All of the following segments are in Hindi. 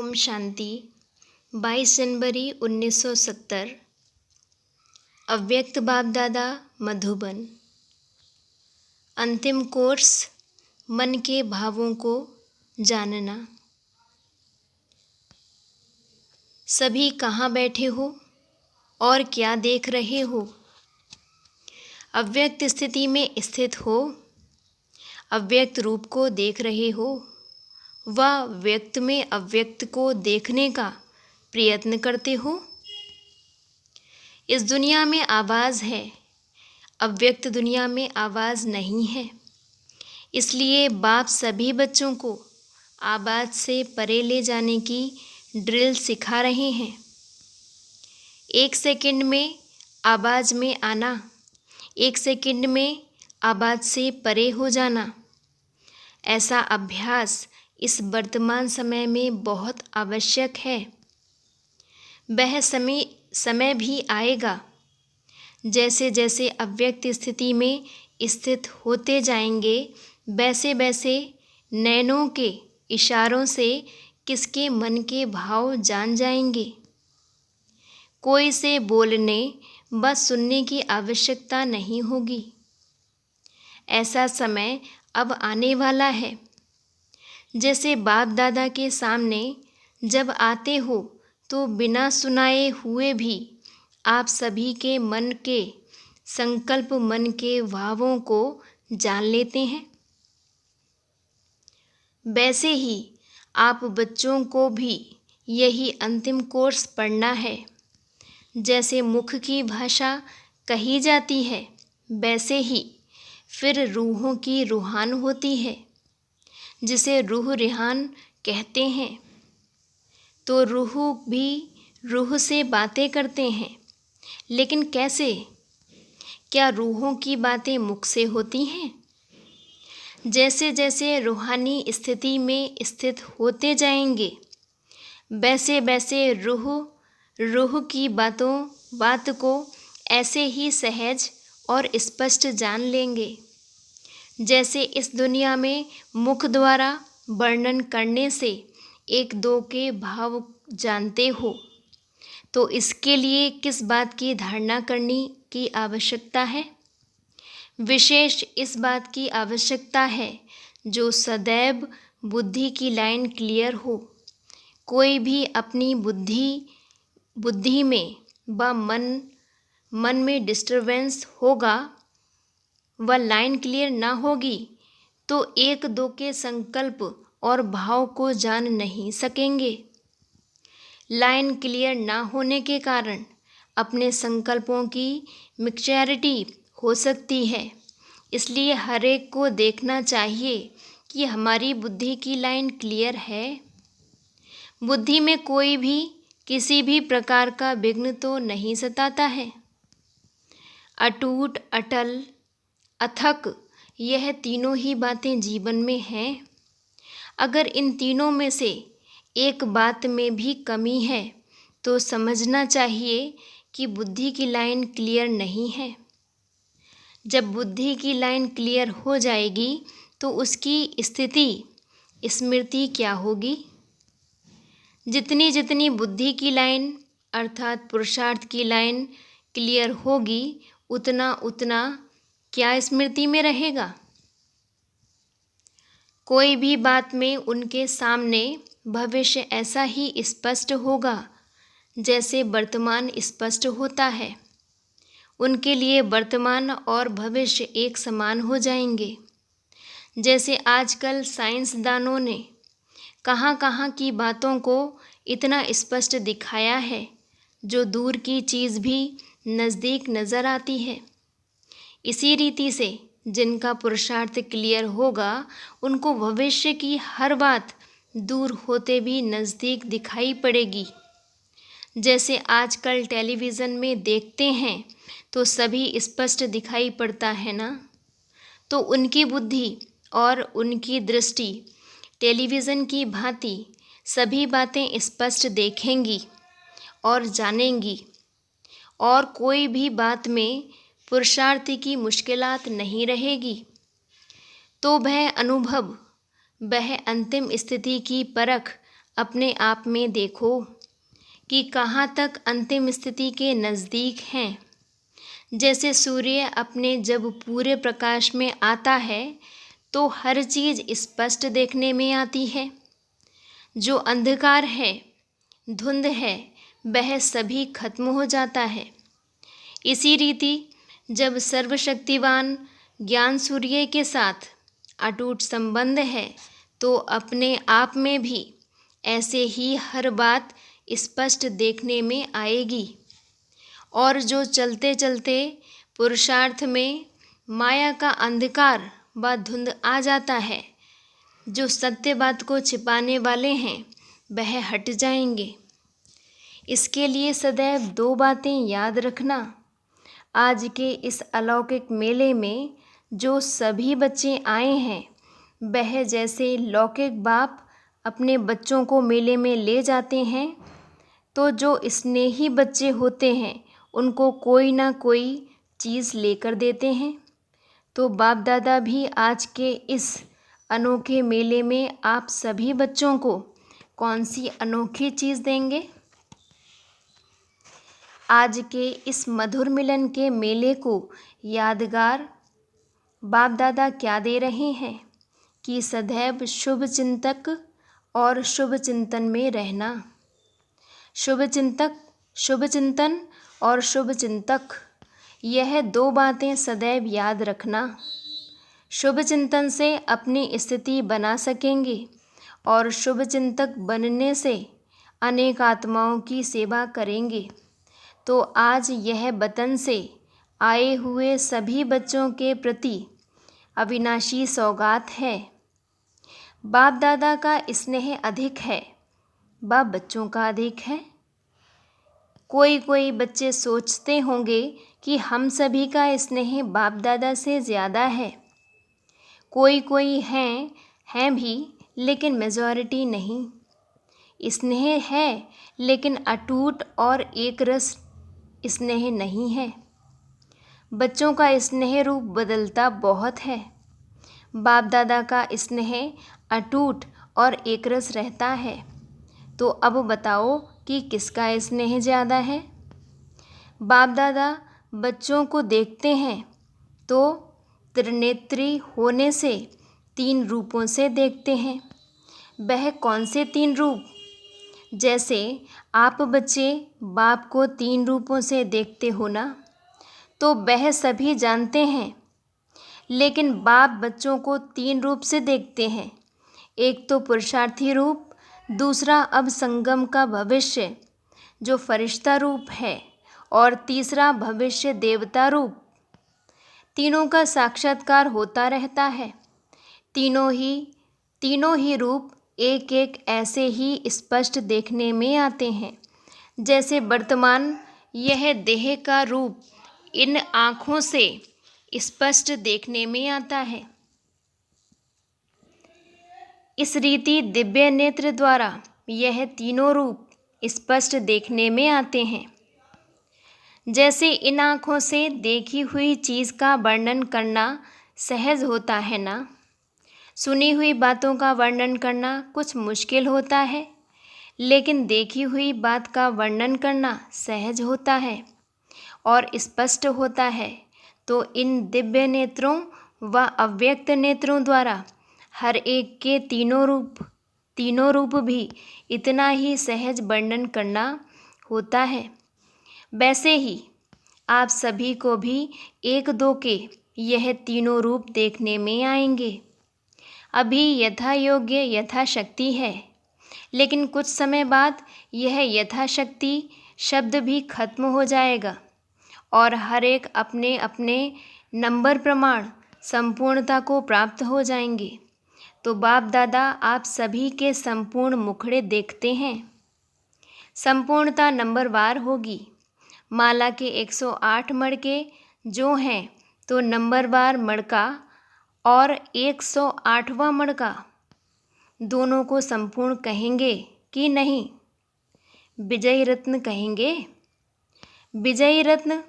ओम शांति। 22 जनवरी 1970। अव्यक्त बाप दादा मधुबन। अंतिम कोर्स मन के भावों को जानना। सभी कहाँ बैठे हो और क्या देख रहे हो? अव्यक्त स्थिति में स्थित हो, अव्यक्त रूप को देख रहे हो व व्यक्त में अव्यक्त को देखने का प्रयत्न करते हो। इस दुनिया में आवाज़ है, अव्यक्त दुनिया में आवाज़ नहीं है। इसलिए बाप सभी बच्चों को आवाज़ से परे ले जाने की ड्रिल सिखा रहे हैं। 1 सेकंड में आवाज़ में आना, 1 सेकंड में आवाज़ से परे हो जाना, ऐसा अभ्यास इस वर्तमान समय में बहुत आवश्यक है। वह समय भी आएगा जैसे जैसे अव्यक्त स्थिति में स्थित होते जाएंगे, वैसे वैसे नैनों के इशारों से किसके मन के भाव जान जाएंगे। कोई से बोलने व सुनने की आवश्यकता नहीं होगी। ऐसा समय अब आने वाला है। जैसे बाप दादा के सामने जब आते हो तो बिना सुनाए हुए भी आप सभी के मन के संकल्प, मन के भावों को जान लेते हैं। वैसे ही आप बच्चों को भी यही अंतिम कोर्स पढ़ना है। जैसे मुख की भाषा कही जाती है, वैसे ही फिर रूहों की रूहान होती है, जिसे रूह रिहान कहते हैं। तो रूह भी रूह से बातें करते हैं, लेकिन कैसे? क्या रूहों की बातें मुख से होती हैं? जैसे जैसे रूहानी स्थिति में स्थित होते जाएंगे, वैसे वैसे रूह की बात को ऐसे ही सहज और स्पष्ट जान लेंगे जैसे इस दुनिया में मुख द्वारा वर्णन करने से एक दो के भाव जानते हो। तो इसके लिए किस बात की धारणा करने की आवश्यकता है? विशेष इस बात की आवश्यकता है जो सदैव बुद्धि की लाइन क्लियर हो। कोई भी अपनी बुद्धि में व मन में डिस्टरबेंस होगा व लाइन क्लियर ना होगी तो एक दो के संकल्प और भाव को जान नहीं सकेंगे। लाइन क्लियर ना होने के कारण अपने संकल्पों की मिक्सचैरिटी हो सकती है। इसलिए हर एक को देखना चाहिए कि हमारी बुद्धि की लाइन क्लियर है। बुद्धि में कोई भी किसी भी प्रकार का विघ्न तो नहीं सताता है। अटूट, अटल, अथक, यह तीनों ही बातें जीवन में हैं। अगर इन तीनों में से एक बात में भी कमी है तो समझना चाहिए कि बुद्धि की लाइन क्लियर नहीं है। जब बुद्धि की लाइन क्लियर हो जाएगी तो उसकी स्थिति, स्मृति क्या होगी? जितनी जितनी बुद्धि की लाइन अर्थात पुरुषार्थ की लाइन क्लियर होगी, उतना उतना क्या स्मृति में रहेगा? कोई भी बात में उनके सामने भविष्य ऐसा ही स्पष्ट होगा जैसे वर्तमान स्पष्ट होता है। उनके लिए वर्तमान और भविष्य एक समान हो जाएंगे। जैसे आजकल साइंसदानों ने कहाँ कहाँ की बातों को इतना स्पष्ट दिखाया है, जो दूर की चीज़ भी नज़दीक नज़र आती है। इसी रीति से जिनका पुरुषार्थ क्लियर होगा, उनको भविष्य की हर बात दूर होते भी नज़दीक दिखाई पड़ेगी। जैसे आजकल टेलीविज़न में देखते हैं तो सभी स्पष्ट दिखाई पड़ता है ना। तो उनकी बुद्धि और उनकी दृष्टि टेलीविज़न की भांति सभी बातें स्पष्ट देखेंगी और जानेंगी, और कोई भी बात में पुरुषार्थ की मुश्किलात नहीं रहेगी। तो वह अनुभव, वह अंतिम स्थिति की परख अपने आप में देखो कि कहाँ तक अंतिम स्थिति के नज़दीक हैं। जैसे सूर्य अपने जब पूरे प्रकाश में आता है तो हर चीज़ स्पष्ट देखने में आती है। जो अंधकार है, धुंध है, वह सभी खत्म हो जाता है। इसी रीति जब सर्वशक्तिवान ज्ञान सूर्य के साथ अटूट संबंध है तो अपने आप में भी ऐसे ही हर बात स्पष्ट देखने में आएगी। और जो चलते चलते पुरुषार्थ में माया का अंधकार व धुंध आ जाता है, जो सत्य बात को छिपाने वाले हैं वह हट जाएंगे। इसके लिए सदैव 2 बातें याद रखना। आज के इस अलौकिक मेले में जो सभी बच्चे आए हैं, वह जैसे लौकिक बाप अपने बच्चों को मेले में ले जाते हैं, तो जो स्नेही बच्चे होते हैं उनको कोई ना कोई चीज़ लेकर देते हैं। तो बाप दादा भी आज के इस अनोखे मेले में आप सभी बच्चों को कौन सी अनोखी चीज़ देंगे? आज के इस मधुर मिलन के मेले को यादगार बाप दादा क्या दे रहे हैं कि सदैव शुभ चिंतक और शुभ चिंतन में रहना। शुभ चिंतक, शुभ चिंतन और शुभ चिंतक, यह 2 बातें सदैव याद रखना। शुभ चिंतन से अपनी स्थिति बना सकेंगे और शुभ चिंतक बनने से अनेक आत्माओं की सेवा करेंगे। तो आज यह वतन से आए हुए सभी बच्चों के प्रति अविनाशी सौगात है। बाप दादा का स्नेह अधिक है, बाप बच्चों का अधिक है। कोई बच्चे सोचते होंगे कि हम सभी का स्नेह बाप दादा से ज़्यादा है। कोई हैं भी, लेकिन मेजॉरिटी नहीं। स्नेह है लेकिन अटूट और एक रस स्नेह नहीं है। बच्चों का स्नेह रूप बदलता बहुत है। बाप दादा का स्नेह अटूट और एक रस रहता है। तो अब बताओ कि किसका स्नेह ज़्यादा है? बाप दादा बच्चों को देखते हैं तो त्रिनेत्री होने से 3 रूपों से देखते हैं। वह कौन से 3 रूप? जैसे आप बच्चे बाप को 3 रूपों से देखते हो ना, तो वह सभी जानते हैं। लेकिन बाप बच्चों को 3 रूप से देखते हैं। एक तो पुरुषार्थी रूप, दूसरा अब संगम का भविष्य जो फरिश्ता रूप है, और तीसरा भविष्य देवता रूप। तीनों का साक्षात्कार होता रहता है। तीनों ही रूप एक एक ऐसे ही स्पष्ट देखने में आते हैं जैसे वर्तमान यह देह का रूप इन आँखों से स्पष्ट देखने में आता है। इस रीति दिव्य नेत्र द्वारा यह तीनों रूप स्पष्ट देखने में आते हैं। जैसे इन आँखों से देखी हुई चीज़ का वर्णन करना सहज होता है ना, सुनी हुई बातों का वर्णन करना कुछ मुश्किल होता है, लेकिन देखी हुई बात का वर्णन करना सहज होता है और स्पष्ट होता है। तो इन दिव्य नेत्रों व अव्यक्त नेत्रों द्वारा हर एक के तीनों रूप भी इतना ही सहज वर्णन करना होता है। वैसे ही आप सभी को भी 1-2 के यह तीनों रूप देखने में आएंगे। अभी यथा योग्य यथाशक्ति है, लेकिन कुछ समय बाद यह यथाशक्ति शब्द भी खत्म हो जाएगा और हर एक अपने अपने नंबर प्रमाण संपूर्णता को प्राप्त हो जाएंगे। तो बाप दादा आप सभी के संपूर्ण मुखड़े देखते हैं। संपूर्णता नंबरवार होगी। माला के 108 मड़के जो हैं तो नंबरवार मड़का और 108वां मड़का दोनों को संपूर्ण कहेंगे कि नहीं? विजयी रत्न कहेंगे। विजयी रत्न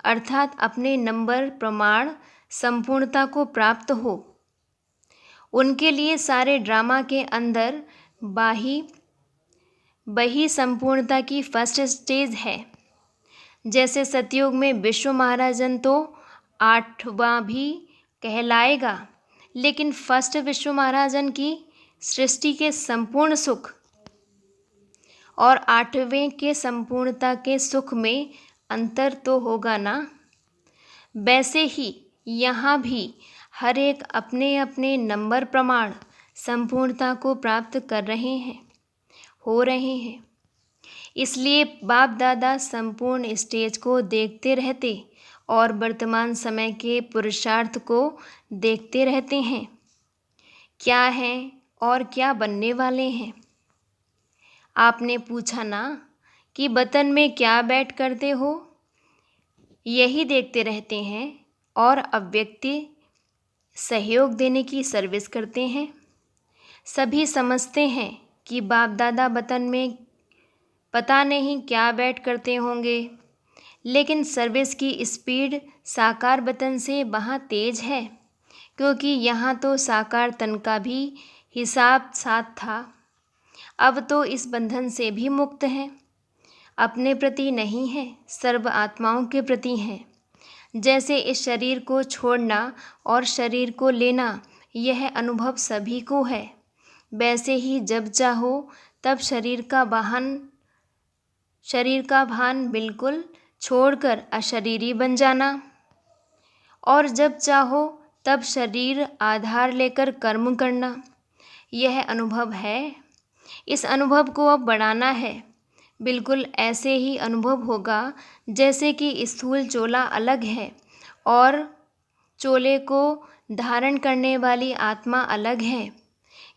अर्थात अपने नंबर प्रमाण संपूर्णता को प्राप्त हो, उनके लिए सारे ड्रामा के अंदर बाही वही संपूर्णता की फर्स्ट स्टेज है। जैसे सतयुग में विश्व महाराजन तो 8वां भी कहलाएगा, लेकिन फर्स्ट विश्व महाराजन की सृष्टि के संपूर्ण सुख और 8वें के संपूर्णता के सुख में अंतर तो होगा ना। वैसे ही यहाँ भी हर एक अपने अपने नंबर प्रमाण संपूर्णता को प्राप्त कर रहे हैं, हो रहे हैं। इसलिए बाप दादा संपूर्ण स्टेज को देखते रहते और वर्तमान समय के पुरुषार्थ को देखते रहते हैं, क्या हैं और क्या बनने वाले हैं। आपने पूछा ना कि वतन में क्या बैठ करते हो, यही देखते रहते हैं और अव्यक्ति सहयोग देने की सर्विस करते हैं। सभी समझते हैं कि बाप दादा वतन में पता नहीं क्या बैठ करते होंगे, लेकिन सर्विस की स्पीड साकार वतन से वहाँ तेज है, क्योंकि यहाँ तो साकार तन का भी हिसाब साथ था। अब तो इस बंधन से भी मुक्त हैं, अपने प्रति नहीं है, सर्व आत्माओं के प्रति हैं। जैसे इस शरीर को छोड़ना और शरीर को लेना यह अनुभव सभी को है, वैसे ही जब चाहो तब शरीर का भान बिल्कुल छोड़कर अशरीरी बन जाना, और जब चाहो तब शरीर आधार लेकर कर्म करना, यह अनुभव है। इस अनुभव को अब बढ़ाना है। बिल्कुल ऐसे ही अनुभव होगा जैसे कि स्थूल चोला अलग है और चोले को धारण करने वाली आत्मा अलग है।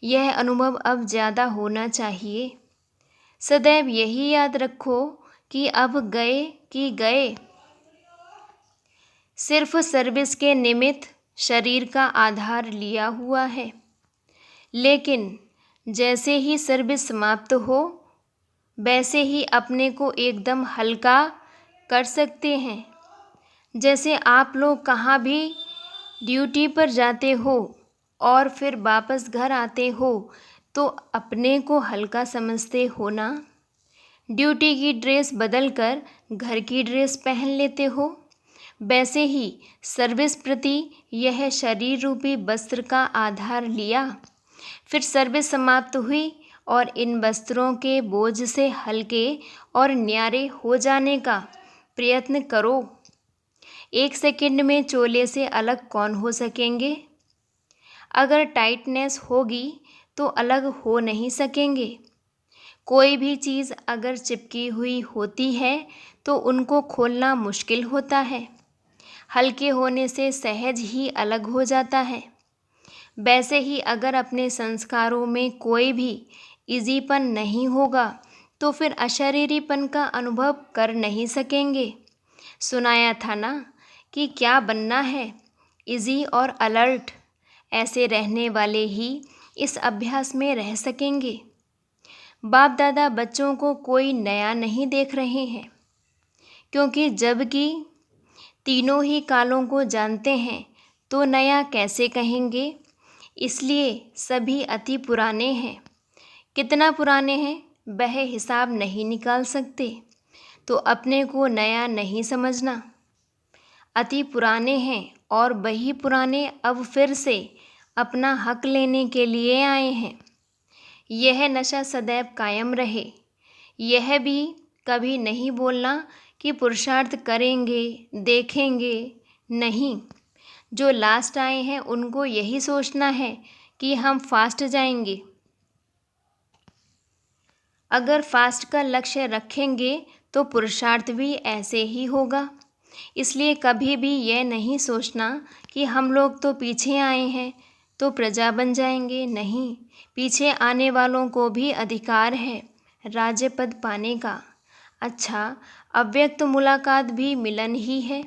यह अनुभव अब ज़्यादा होना चाहिए। सदैव यही याद रखो कि अब गए कि गए। सिर्फ सर्विस के निमित्त शरीर का आधार लिया हुआ है, लेकिन जैसे ही सर्विस समाप्त हो वैसे ही अपने को एकदम हल्का कर सकते हैं। जैसे आप लोग कहाँ भी ड्यूटी पर जाते हो और फिर वापस घर आते हो तो अपने को हल्का समझते हो ना। ड्यूटी की ड्रेस बदलकर घर की ड्रेस पहन लेते हो, वैसे ही सर्विस प्रति यह शरीर रूपी वस्त्र का आधार लिया। फिर सर्विस समाप्त हुई और इन वस्त्रों के बोझ से हल्के और न्यारे हो जाने का प्रयत्न करो। 1 सेकंड में चोले से अलग कौन हो सकेंगे? अगर टाइटनेस होगी तो अलग हो नहीं सकेंगे। कोई भी चीज़ अगर चिपकी हुई होती है तो उनको खोलना मुश्किल होता है। हल्के होने से सहज ही अलग हो जाता है। वैसे ही अगर अपने संस्कारों में कोई भी इजीपन नहीं होगा तो फिर अशरीरीपन का अनुभव कर नहीं सकेंगे। सुनाया था ना कि क्या बनना है, इजी और अलर्ट। ऐसे रहने वाले ही इस अभ्यास में रह सकेंगे। बाप दादा बच्चों को कोई नया नहीं देख रहे हैं, क्योंकि जबकि तीनों ही कालों को जानते हैं तो नया कैसे कहेंगे। इसलिए सभी अति पुराने हैं। कितना पुराने हैं वह हिसाब नहीं निकाल सकते, तो अपने को नया नहीं समझना। अति पुराने हैं और वही पुराने अब फिर से अपना हक लेने के लिए आए हैं। यह नशा सदैव कायम रहे। यह भी कभी नहीं बोलना कि पुरुषार्थ करेंगे, देखेंगे, नहीं। जो लास्ट आए हैं उनको यही सोचना है कि हम फास्ट जाएंगे। अगर फास्ट का लक्ष्य रखेंगे तो पुरुषार्थ भी ऐसे ही होगा। इसलिए कभी भी यह नहीं सोचना कि हम लोग तो पीछे आए हैं तो प्रजा बन जाएंगे। नहीं, पीछे आने वालों को भी अधिकार है राज्य पद पाने का। अच्छा, अव्यक्त मुलाकात भी मिलन ही है।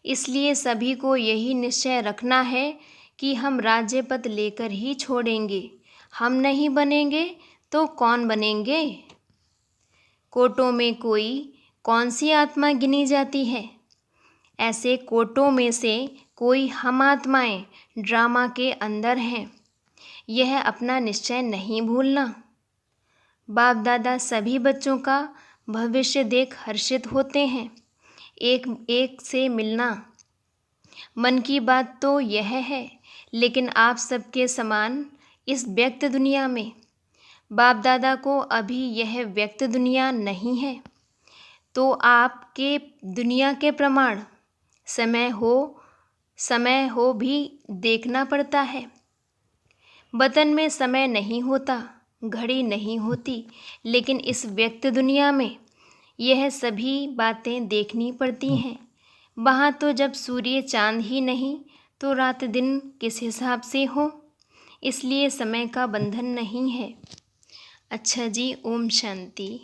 इसलिए सभी को यही निश्चय रखना है कि हम राज्य पद लेकर ही छोड़ेंगे। हम नहीं बनेंगे तो कौन बनेंगे? कोटों में कोई कौन सी आत्मा गिनी जाती है? ऐसे कोटों में से कोई हम आत्माएं ड्रामा के अंदर हैं। यह अपना निश्चय नहीं भूलना। बाप दादा सभी बच्चों का भविष्य देख हर्षित होते हैं। एक एक से मिलना। मन की बात तो यह है, लेकिन आप सबके समान इस व्यक्त दुनिया में बाप दादा को अभी यह व्यक्त दुनिया नहीं है, तो आपके दुनिया के प्रमाण समय हो भी देखना पड़ता है। वतन में समय नहीं होता, घड़ी नहीं होती, लेकिन इस व्यक्त दुनिया में यह सभी बातें देखनी पड़ती हैं। वहाँ तो जब सूर्य चांद ही नहीं तो रात दिन किस हिसाब से हो, इसलिए समय का बंधन नहीं है। अच्छा जी, ओम शांति।